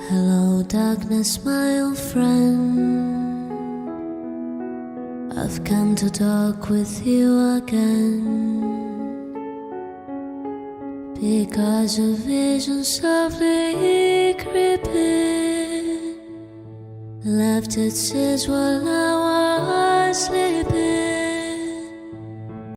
Hello darkness, my old friend, I've come to talk with you again, because a vision softly creeping left its seeds while I was sleeping.